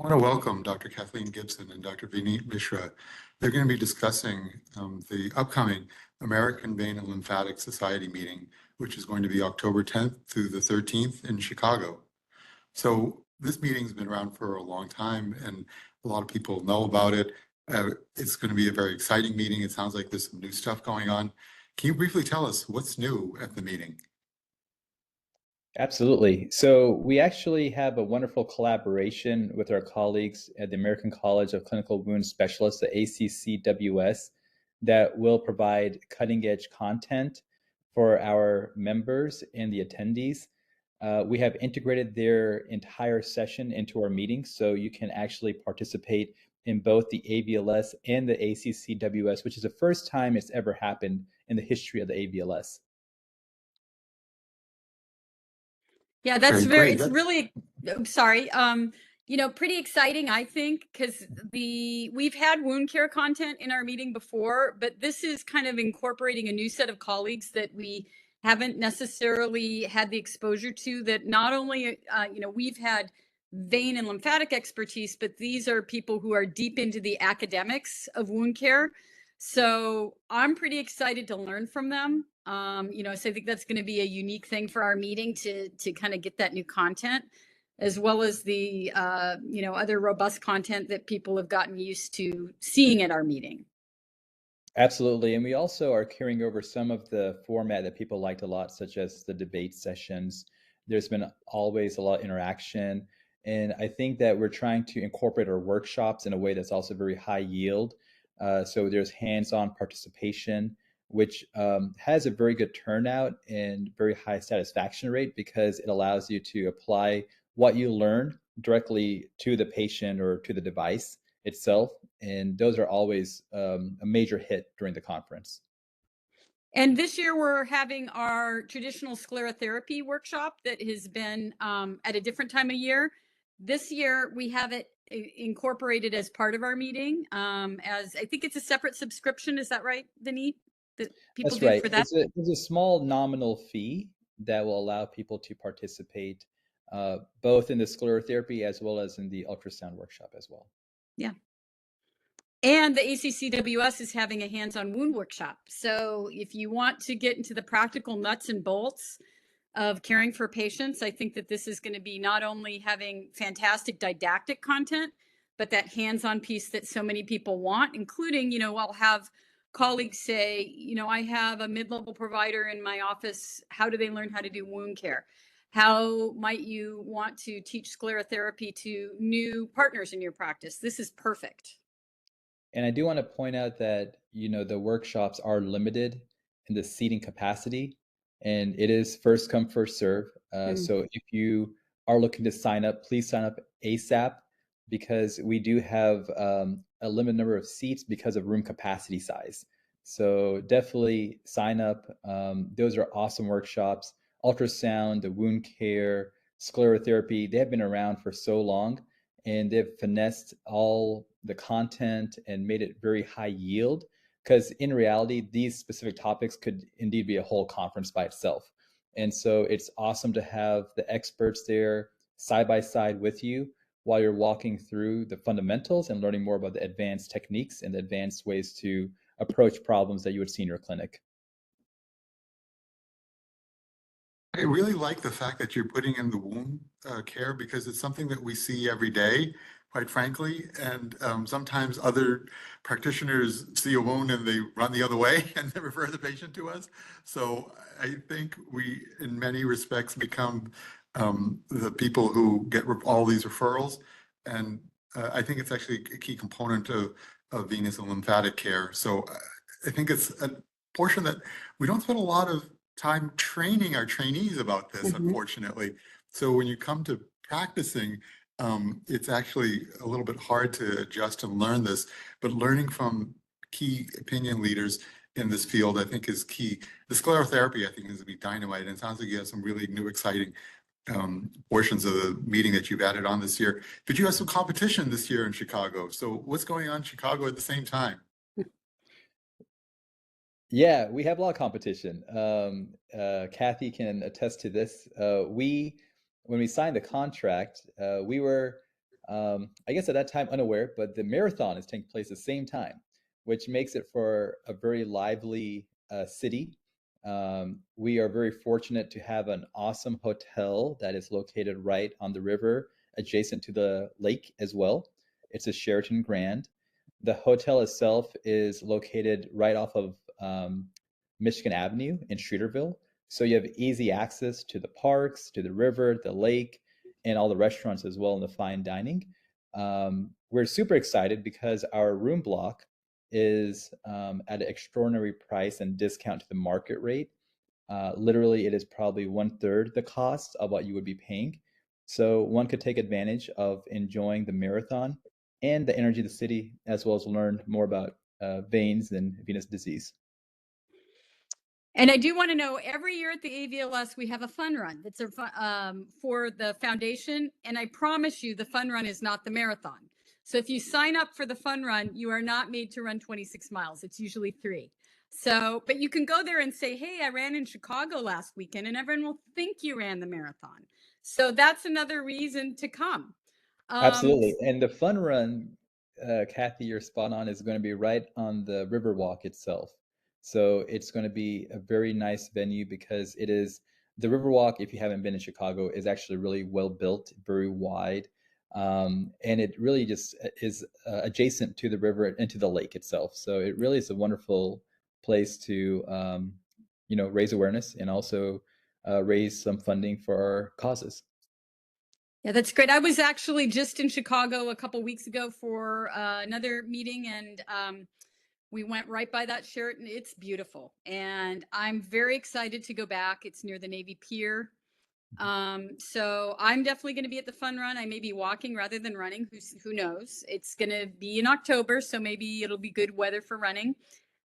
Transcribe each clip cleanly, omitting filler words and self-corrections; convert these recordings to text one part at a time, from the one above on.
I want to welcome Dr. Kathleen Gibson and Dr. Vineet Mishra. They're going to be discussing the upcoming American Vein and Lymphatic Society meeting, which is going to be October 10th through the 13th in Chicago. So this meeting's been around for a long time and a lot of people know about it. It's going to be a very exciting meeting. It sounds like there's some new stuff going on. Can you briefly tell us what's new at the meeting? Absolutely. So we actually have a wonderful collaboration with our colleagues at the American College of Clinical Wound Specialists, the ACCWS, that will provide cutting edge content for our members and the attendees. We have integrated their entire session into our meetings, so you can actually participate in both the AVLS and the ACCWS, which is the first time it's ever happened in the history of the AVLS. Yeah, that's Very it's great. really, sorry, pretty exciting, I think, because we've had wound care content in our meeting before, but this is kind of incorporating a new set of colleagues that we haven't necessarily had the exposure to, that not only, we've had vein and lymphatic expertise, but these are people who are deep into the academics of wound care. So I'm pretty excited to learn from them. So I think that's going to be a unique thing for our meeting to kind of get that new content, as well as the other robust content that people have gotten used to seeing at our meeting. Absolutely. And we also are carrying over some of the format that people liked a lot, such as the debate sessions. There's been always a lot of interaction. And I think that we're trying to incorporate our workshops in a way that's also very high yield. So there's hands-on participation, which has a very good turnout and very high satisfaction rate because it allows you to apply what you learned directly to the patient or to the device itself. And those are always a major hit during the conference. And this year we're having our traditional sclerotherapy workshop that has been at a different time of year. This year we have it incorporated as part of our meeting, as I think it's a separate subscription. Is that right, Vineet? That people That's do right. for that? There's a small nominal fee that will allow people to participate both in the sclerotherapy as well as in the ultrasound workshop as well. Yeah. And the ACCWS is having a hands-on wound workshop. So if you want to get into the practical nuts and bolts of caring for patients, I think that this is going to be not only having fantastic didactic content, but that hands-on piece that so many people want, including, I'll have colleagues say, I have a mid-level provider in my office. How do they learn how to do wound care? How might you want to teach sclerotherapy to new partners in your practice? This is perfect. And I do want to point out that, the workshops are limited in the seating capacity, and it is first come, first serve. So if you are looking to sign up, please sign up ASAP because we do have a limited number of seats because of room capacity size. So definitely sign up. Those are awesome workshops. Ultrasound, the wound care, sclerotherapy, they have been around for so long and they've finessed all the content and made it very high yield because in reality these specific topics could indeed be a whole conference by itself. And so it's awesome to have the experts there side by side with you while you're walking through the fundamentals and learning more about the advanced techniques and the advanced ways to approach problems that you would see in your clinic. I really like the fact that you're putting in the wound care because it's something that we see every day, quite frankly. And sometimes other practitioners see a wound and they run the other way and they refer the patient to us. So I think we, in many respects, become the people who get all these referrals. And I think it's actually a key component of venous and lymphatic care. So I think it's a portion that we don't spend a lot of time training our trainees about this, unfortunately. So when you come to practicing, it's actually a little bit hard to adjust and learn this, but learning from key opinion leaders in this field, I think is key. The sclerotherapy, I think, is going to be dynamite, and it sounds like you have some really new, exciting portions of the meeting that you've added on this year. But you have some competition this year in Chicago. So what's going on in Chicago at the same time? Yeah, we have a lot of competition. Kathy can attest to this. When we signed the contract, we were I guess at that time unaware, but the marathon is taking place at the same time, which makes it for a very lively city. We are very fortunate to have an awesome hotel that is located right on the river, adjacent to the lake as well. It's a Sheraton Grand. The hotel itself is located right off of Michigan Avenue in Streeterville. So you have easy access to the parks, to the river, the lake, and all the restaurants as well, and the fine dining. We're super excited because our room block is at an extraordinary price and discount to the market rate. Literally, it is probably 1/3 the cost of what you would be paying. So one could take advantage of enjoying the marathon and the energy of the city, as well as learn more about veins and venous disease. And I do want to know, every year at the AVLS, we have a fun run that's for the foundation. And I promise you, the fun run is not the marathon. So if you sign up for the fun run, you are not made to run 26 miles. It's usually 3. So, but you can go there and say, hey, I ran in Chicago last weekend, and everyone will think you ran the marathon. So that's another reason to come. Absolutely. And the fun run, Kathy, you're spot on, is going to be right on the Riverwalk itself. So it's going to be a very nice venue because it is the Riverwalk, if you haven't been in Chicago, is actually really well built, very wide. And it really just is adjacent to the river and to the lake itself. So it really is a wonderful place to, raise awareness and also raise some funding for our causes. Yeah, that's great. I was actually just in Chicago a couple weeks ago for another meeting, and we went right by that Sheraton. It's beautiful, and I'm very excited to go back. It's near the Navy Pier. So I'm definitely going to be at the fun run. I may be walking rather than running. Who knows? It's going to be in October, so maybe it'll be good weather for running.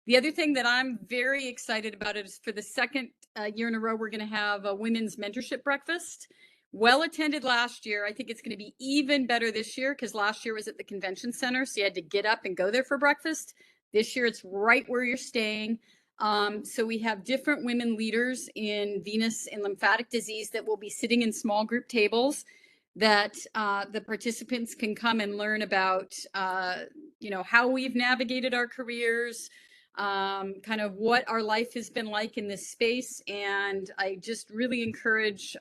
The other thing that I'm very excited about is for the second year in a row, we're going to have a women's mentorship breakfast. Well attended last year. I think it's going to be even better this year because last year was at the convention center, so you had to get up and go there for breakfast. This year it's right where you're staying. So we have different women leaders in venous and lymphatic disease that will be sitting in small group tables that the participants can come and learn about, how we've navigated our careers, kind of what our life has been like in this space. And I just really encourage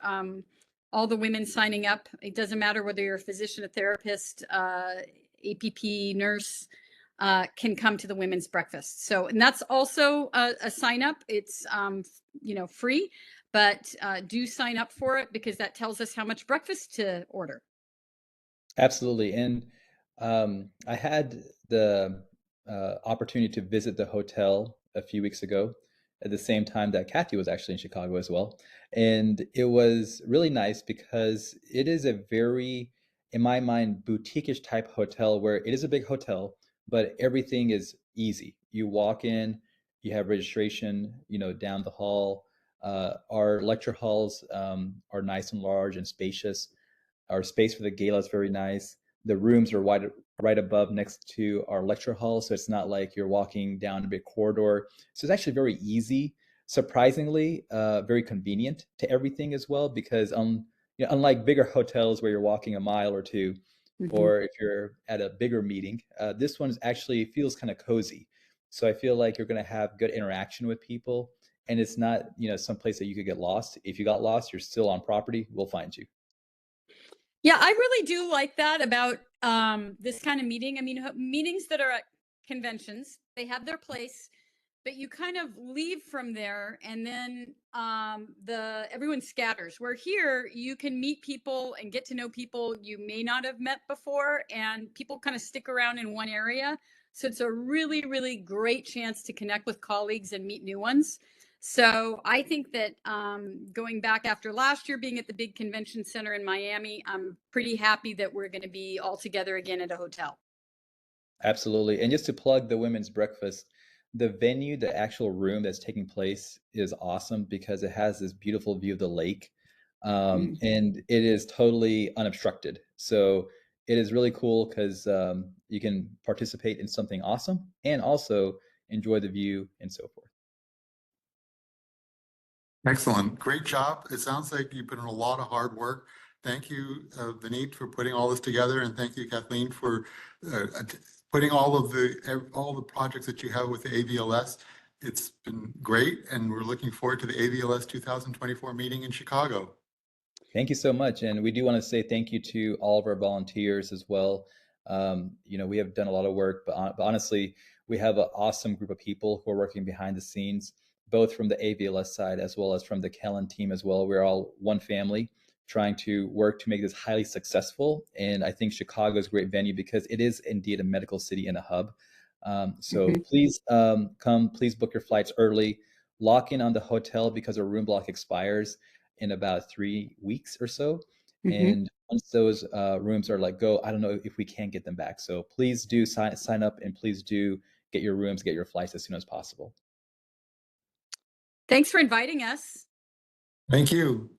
all the women signing up. It doesn't matter whether you're a physician, a therapist, APP, nurse, can come to the women's breakfast. So, and that's also a sign up. It's, free, but do sign up for it because that tells us how much breakfast to order. Absolutely. And I had the opportunity to visit the hotel a few weeks ago at the same time that Kathy was actually in Chicago as well. And it was really nice because it is a very, in my mind, boutique-ish type hotel where it is a big hotel, but everything is easy. You walk in, you have registration, down the hall. Our lecture halls are nice and large and spacious. Our space for the gala is very nice. The rooms are right above next to our lecture hall, so it's not like you're walking down a big corridor. So it's actually very easy, surprisingly, very convenient to everything as well, because unlike bigger hotels where you're walking a mile or two, or if you're at a bigger meeting, this one actually feels kind of cozy. So I feel like you're going to have good interaction with people, and it's not, some place that you could get lost. If you got lost, you're still on property, we'll find you. Yeah, I really do like that about this kind of meeting. I mean, meetings that are at conventions, they have their place, but you kind of leave from there and then everyone scatters. Where here you can meet people and get to know people you may not have met before, and people kind of stick around in one area. So it's a really, really great chance to connect with colleagues and meet new ones. So I think that going back after last year being at the big convention center in Miami, I'm pretty happy that we're going to be all together again at a hotel. Absolutely. And just to plug the women's breakfast, the venue, the actual room that's taking place is awesome because it has this beautiful view of the lake. And it is totally unobstructed. So it is really cool because you can participate in something awesome and also enjoy the view and so forth. Excellent. Great job. It sounds like you put in a lot of hard work Thank you, Vineet, for putting all this together, and thank you, Kathleen, for putting all the projects that you have with the AVLS. It's been great, and we're looking forward to the AVLS 2024 meeting in Chicago. Thank you so much. And we do want to say thank you to all of our volunteers as well. We have done a lot of work, but honestly, we have an awesome group of people who are working behind the scenes, both from the AVLS side as well as from the Kellen team as well. We're all one family trying to work to make this highly successful. And I think Chicago is a great venue because it is indeed a medical city and a hub. So please come, please book your flights early, lock in on the hotel because our room block expires in about 3 weeks or so. And once those rooms are let go, I don't know if we can get them back. So please do sign up, and please do get your rooms, get your flights as soon as possible. Thanks for inviting us. Thank you.